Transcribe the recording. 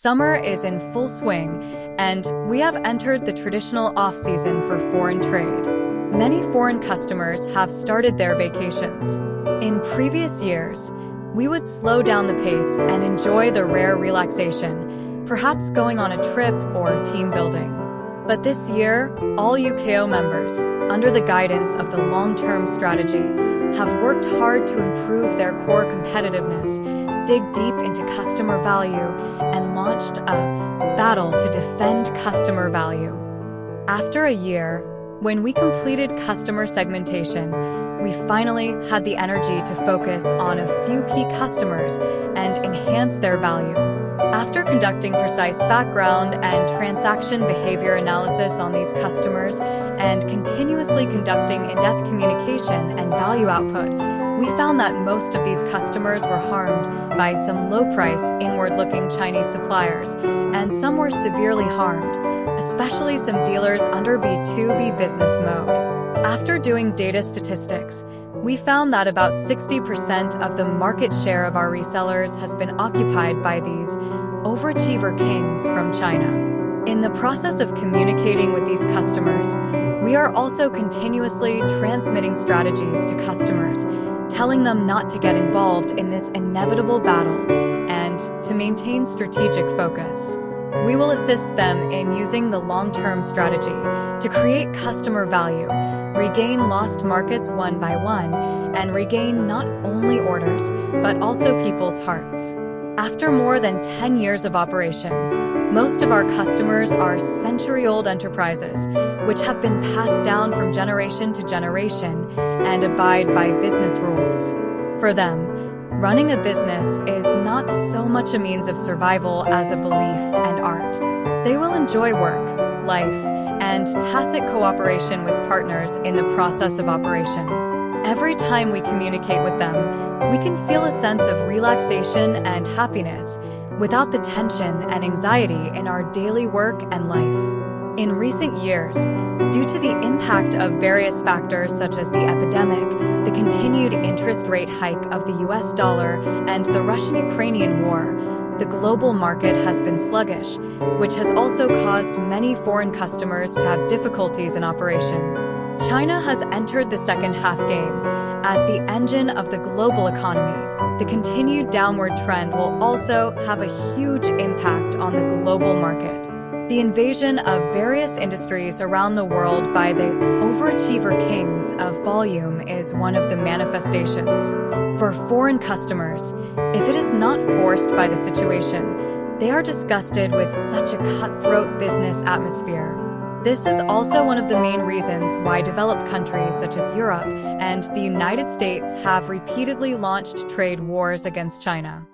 Summer is in full swing, and we have entered the traditional off-season for foreign trade. Many foreign customers have started their vacations. In previous years, we would slow down the pace and enjoy the rare relaxation, perhaps going on a trip or team building. But this year, all UKO members, under the guidance of the long-term strategy, have worked hard to improve their core competitiveness, dig deep into customer value, and launched a battle to defend customer value. After a year, when we completed customer segmentation, we finally had the energy to focus on a few key customers and enhance their value. After conducting precise background and transaction behavior analysis on these customers and continuously conducting in-depth communication and value output, we found that most of these customers were harmed by some low-price, inward-looking Chinese suppliers, and some were severely harmed, especially some dealers under B2B business mode. After doing data statistics, we found that about 60% of the market share of our resellers has been occupied by these overachiever kings from China. In the process of communicating with these customers, we are also continuously transmitting strategies to customers, telling them not to get involved in this inevitable battle and to maintain strategic focus. We will assist them in using the long-term strategy to create customer value, regain lost markets one by one, and regain not only orders, but also people's hearts. After more than 10 years of operation, most of our customers are century-old enterprises, which have been passed down from generation to generation and abide by business rules. For them, running a business is not so much a means of survival as a belief and art. They will enjoy work, life, and tacit cooperation with partners in the process of operation. Every time we communicate with them, we can feel a sense of relaxation and happiness without the tension and anxiety in our daily work and life. In recent years, due to the impact of various factors such as the epidemic, the continued interest rate hike of the US dollar, and the Russian-Ukrainian war, the global market has been sluggish, which has also caused many foreign customers to have difficulties in operation. China has entered the second half game as the engine of the global economy. The continued downward trend will also have a huge impact on the global market. The invasion of various industries around the world by the overachiever kings of volume is one of the manifestations. For foreign customers, if it is not forced by the situation, they are disgusted with such a cutthroat business atmosphere. This is also one of the main reasons why developed countries such as Europe and the United States have repeatedly launched trade wars against China.